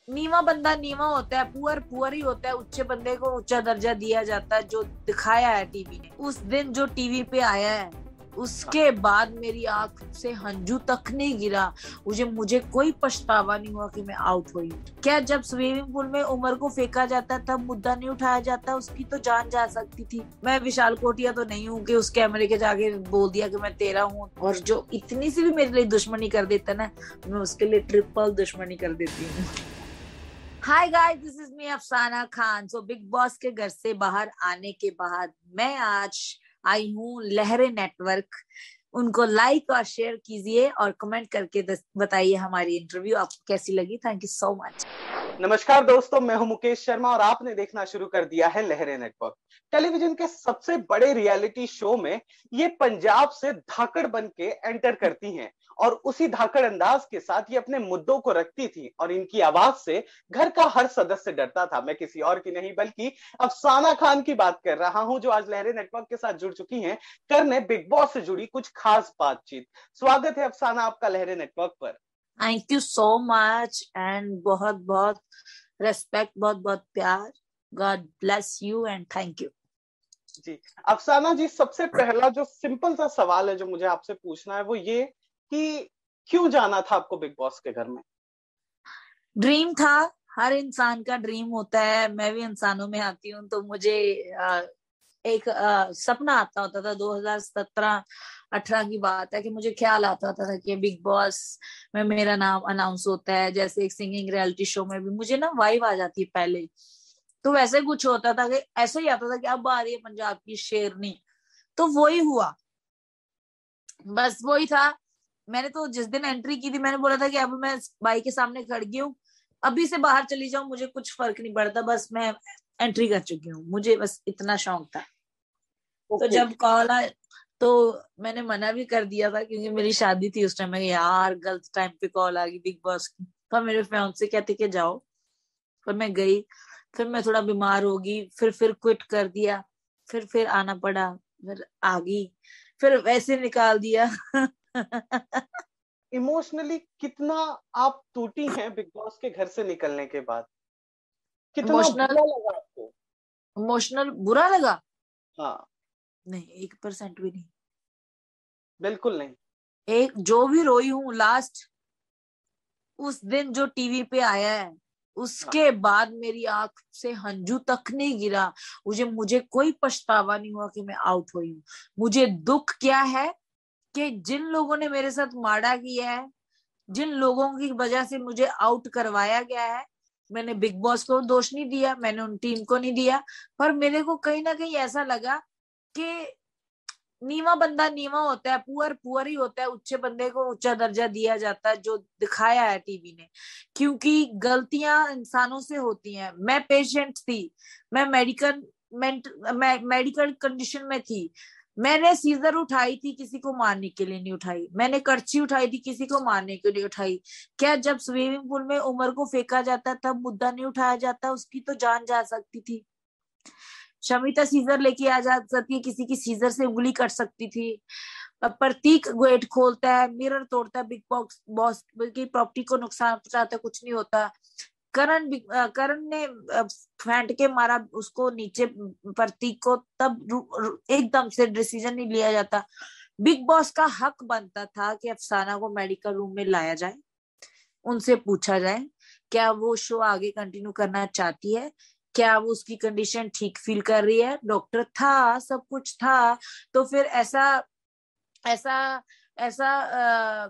नीवा बंदा नीवा होता है, पुअर पुअर ही होता है, उच्च बंदे को ऊंचा दर्जा दिया जाता है, जो दिखाया है टीवी ने। उस दिन जो टीवी पे आया है, उसके बाद मेरी आंख से हंझू तक नहीं गिरा। मुझे कोई पछतावा नहीं हुआ कि मैं आउट हुई। क्या जब स्विमिंग पूल में उमर को फेंका जाता तब मुद्दा नहीं उठाया जाता? उसकी तो जान जा सकती थी। मैं विशाल कोटिया तो नहीं हूँ कि उस कैमरे के जाके बोल दिया कि मैं तेरा हूँ, और जो इतनी सी भी मेरे लिए दुश्मनी कर देता ना, मैं उसके लिए ट्रिपल दुश्मनी कर देती हूँ। Hi guys, this is me अफसाना खान। सो बिग बॉस के घर से बाहर आने के बाद मैं आज आई हूँ लहरे नेटवर्क। उनको लाइक और शेयर कीजिए और कमेंट करके बताइए हमारी इंटरव्यू आपको कैसी लगी। Thank you so much. नमस्कार दोस्तों, मैं हूं मुकेश शर्मा और आपने देखना शुरू कर दिया है लहरे नेटवर्क। टेलीविजन के सबसे बड़े रियलिटी शो में ये पंजाब से धाकड़ बन के एंटर करती हैं और उसी धाकड़ अंदाज के साथ ये अपने मुद्दों को रखती थी और इनकी आवाज से घर का हर सदस्य डरता था। मैं किसी और की नहीं बल्कि अफसाना खान की बात कर रहा हूं, जो आज लहरे नेटवर्क के साथ जुड़ चुकी हैं करने बिग बॉस से जुड़ी कुछ खास बातचीत। स्वागत है अफसाना आपका लहरे नेटवर्क पर। Thank you so much and बहुत बहुत रेस्पेक्ट, बहुत बहुत प्यार। God bless you and thank you. जी अफसाना जी, सबसे पहला जो सिंपल सा सवाल है जो मुझे आपसे पूछना है वो ये कि क्यों जाना था आपको बिग बॉस के घर में? ड्रीम था, हर इंसान का ड्रीम होता है। मैं भी इंसानों में आती हूँ, तो मुझे एक सपना आता होता था। 2017-18 की बात है कि मुझे ख्याल आता होता था कि बिग बॉस में मेरा नाम अनाउंस होता है। जैसे एक सिंगिंग रियलिटी शो में भी मुझे ना वाइब आ जाती है पहले, तो वैसे कुछ होता था कि ऐसा ही आता था कि अब आ रही है पंजाब की शेरनी। तो वही हुआ, बस वही था। मैंने तो जिस दिन एंट्री की थी मैंने बोला था कि अब मैं बाई के सामने खड़ गई हूँ, अभी से बाहर चली जाऊं, मुझे कुछ फर्क नहीं पड़ता, बस मैं एंट्री कर चुकी हूँ। मुझे बस इतना शौक था। तो जब कॉल आया तो मैंने मना भी कर दिया था, क्योंकि मेरी शादी थी उस टाइम में। यार गलत टाइम पे कॉल आ गई बिग बॉस की। पर मेरे फियांसे कहते कि जाओ, पर मैं गई। फिर मैं थोड़ा बीमार होगी, फिर क्विट कर दिया, फिर आना पड़ा, फिर आ गई, फिर वैसे निकाल दिया। इमोशनली कितना आप टूटी हैं बिग बॉस के घर से निकलने के बाद? कितना इमोशनल, बुरा लगा आपको? इमोशनल बुरा लगा? हाँ। नहीं, 1% भी नहीं। बिल्कुल नहीं। एक जो भी रोई हूँ लास्ट उस दिन जो टीवी पे आया है, हाँ। उसके बाद मेरी आंख से हंझू तक नहीं गिरा। मुझे कोई पछतावा नहीं हुआ कि मैं आउट हुई हूँ। मुझे दुख क्या है कि जिन लोगों ने मेरे साथ माड़ा किया है, जिन लोगों की वजह से मुझे आउट करवाया गया है, मैंने बिग बॉस को दोष नहीं दिया, मैंने उन टीम को नहीं दिया, पर मेरे को कहीं ना कहीं ऐसा लगा कि नीवा बंदा नीवा होता है, पुअर पुअर ही होता है, उच्च बंदे को ऊंचा दर्जा दिया जाता है, जो दिखाया है टीवी ने। क्योंकि गलतियां इंसानों से होती हैं। मैं पेशेंट थी, मैं मेडिकल कंडीशन में थी। मैंने सीजर उठाई थी, किसी को मारने के लिए नहीं उठाई। मैंने करची उठाई थी, किसी को मारने के लिए उठाई। क्या जब स्विमिंग पूल में उमर को फेंका जाता तब मुद्दा नहीं उठाया जाता? उसकी तो जान जा सकती थी। शमिता सीजर लेके आ जा सकती है, किसी की सीजर से उंगली कट सकती थी। प्रतीक गेट खोलता है, मिरर तोड़ता है, बिग बॉक्स बॉस की प्रॉपर्टी को नुकसान पहुंचाता है, कुछ नहीं होता। करण ने फेंट के मारा उसको नीचे, प्रतीक को, तब एकदम से डिसीजन नहीं लिया जाता। बिग बॉस का हक बनता था कि अफसाना को मेडिकल रूम में लाया जाए, उनसे पूछा जाए क्या वो शो आगे कंटिन्यू करना चाहती है, क्या वो उसकी कंडीशन ठीक फील कर रही है। डॉक्टर था, सब कुछ था, तो फिर ऐसा ऐसा ऐसा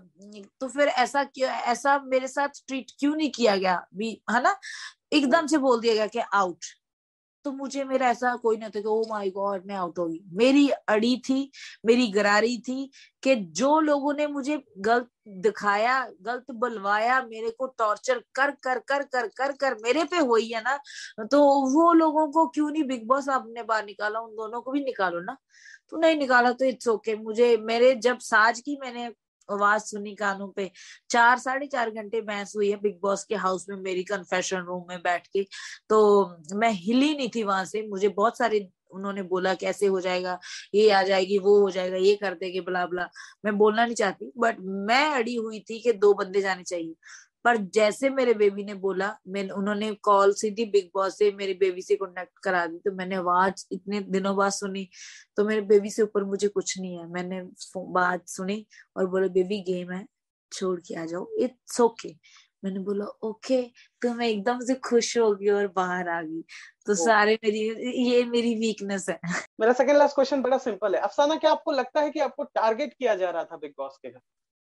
तो फिर ऐसा क्यों, ऐसा मेरे साथ ट्रीट क्यों नहीं किया गया भी, है ना? एकदम से बोल दिया गया कि आउट। तो मुझे, मेरा ऐसा कोई नहीं था कि ओ माय गॉड मैं आउट होगी। मेरी अड़ी थी, मेरी गरारी थी कि जो लोगों ने मुझे गलत दिखाया, गलत बुलवाया, मेरे को टॉर्चर कर कर कर कर कर कर मेरे पे हुई है ना, तो वो लोगों को क्यों नहीं बिग बॉस आपने बाहर निकाला? उन दोनों को भी निकालो ना। तो नहीं निकाला तो इट्स ओके। मुझे, मेरे जब साज की मैंने आवाज सुनी कानों पे, 4 साढ़े 4 घंटे बहस हुई है बिग बॉस के हाउस में, मेरी कन्फेशन रूम में बैठ के, तो मैं हिली नहीं थी वहां से। मुझे बहुत सारे उन्होंने बोला कैसे हो जाएगा, ये आ जाएगी, वो हो जाएगा, ये कर देंगे, ब्ला ब्ला। मैं बोलना नहीं चाहती, बट मैं अड़ी हुई थी कि 2 बंदे जाने चाहिए। पर जैसे मेरे बेबी ने बोला, मैंने उन्होंने कॉल सीधी बिग बॉस से मेरी बेबी से कनेक्ट करा दी, तो मैंने आवाज इतने दिनों बाद सुनी, तो मेरे बेबी से ऊपर मुझे कुछ नहीं है। मैंने बात सुनी और बोले बेबी गेम है, छोड़ के आ जाओ, इट्स ओके। मैंने बोला ओके, तो मैं एकदम से खुश हो गई और बाहर आ गई। तो सारे ये मेरी वीकनेस है। मेरा सेकंड लास्ट क्वेश्चन बड़ा सिंपल है, अफसाना क्या आपको लगता है कि आपको टारगेट किया जा रहा था बिग बॉस के घर?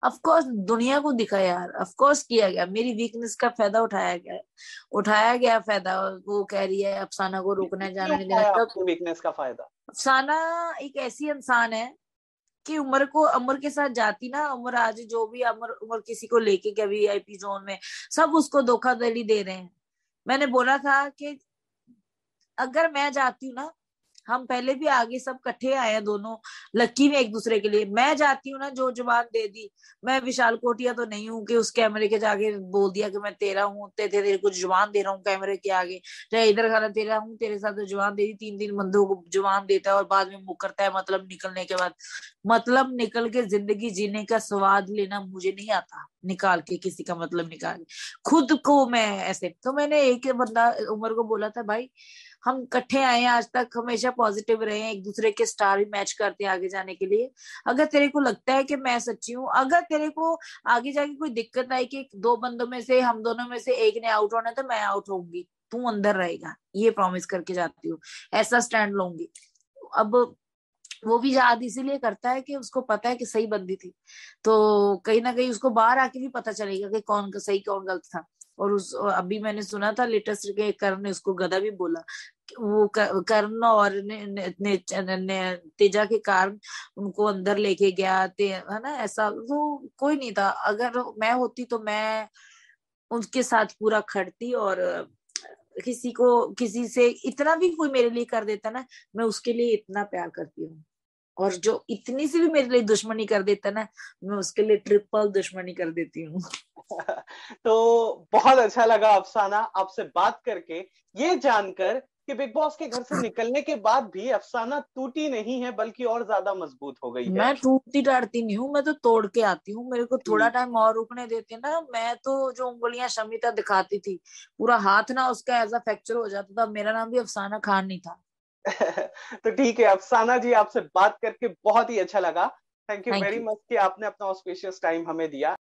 ऑफ कोर्स दुनिया को दिखा यार, ऑफ कोर्स किया गया, मेरी वीकनेस का फायदा उठाया गया फायदा। वो कह रही है अफसाना को रोकना क्यों जाने नहीं देना, उठाया तब आपकी वीकनेस का फायदा? अफसाना एक ऐसी इंसान है कि उमर के साथ जाती ना, उमर आज जो भी उमर उमर किसी को लेके गया वीआईपी जोन में, सब उसको धोखाधड़ी दे रहे हैं। मैंने बोला था कि अगर मैं जाती हूँ ना, हम पहले भी आगे सब इकट्ठे आए हैं दोनों, लकी में एक दूसरे के लिए। मैं जाती हूँ ना, जो जुबान दे दी, मैं विशाल कोटिया तो नहीं हूँ कि उस कैमरे के जाके बोल दिया कि मैं तेरा हूँ, तेरे को जुबान दे रहा हूँ कैमरे के आगे, चाहे इधर खाना तेरा हूँ, तेरे साथ तो जुबान दे दी, 3 3 बंदों को जुबान देता है और बाद में मुकरता है मतलब निकलने के बाद। मतलब निकल के जिंदगी जीने का स्वाद लेना मुझे नहीं आता, निकाल के किसी का मतलब निकाल खुद को मैं ऐसे। तो मैंने एक बंदा उमर को बोला था, भाई हम इकट्ठे आए हैं, आज तक हमेशा पॉजिटिव रहे हैं, एक दूसरे के स्टार भी मैच करते हैं आगे जाने के लिए। अगर तेरे को लगता है कि मैं सच्ची हूँ, अगर तेरे को आगे जाके कोई दिक्कत आई कि 2 बंदों में से, हम दोनों में से एक ने आउट होना है, तो मैं आउट होंगी, तू अंदर रहेगा, ये प्रॉमिस करके जाती हूँ, ऐसा स्टैंड लूंगी। अब वो भी याद इसीलिए करता है कि उसको पता है कि सही बंदी थी, तो कहीं ना कहीं उसको बाहर आके भी पता चलेगा कि कौन का सही कौन गलत था। और उस अभी मैंने सुना था लेटेस्ट के करण ने उसको गधा भी बोला। वो करण और तेजा के कारण उनको अंदर लेके गया है ना, ऐसा तो कोई नहीं था। अगर मैं होती तो मैं उनके साथ पूरा खड़ती, और किसी से इतना भी कोई मेरे लिए कर देता ना, मैं उसके लिए इतना प्यार करती हूँ। और जो इतनी सी भी मेरे लिए दुश्मनी कर देता ना, मैं उसके लिए ट्रिपल दुश्मनी कर देती हूँ। तो बहुत अच्छा लगा अफसाना आपसे बात करके, ये जानकर कि बिग बॉस के घर से निकलने के बाद भी अफसाना टूटी नहीं है बल्कि और ज्यादा मजबूत हो गई है। मैं टूटती टाटती नहीं हूँ, मैं तो तोड़ के आती हूँ। मेरे को थोड़ा जी। टाइम और रुकने देते ना, मैं तो जो उंगलियां शमिता दिखाती थी, पूरा हाथ ना उसका ऐसा फ्रैक्चर हो जाता था, मेरा नाम भी अफसाना खान नहीं था। तो ठीक है अफसाना जी, आपसे बात करके बहुत ही अच्छा लगा। Thank you thank very you. Much कि आपने अपना ऑस्पिशियस टाइम हमें दिया।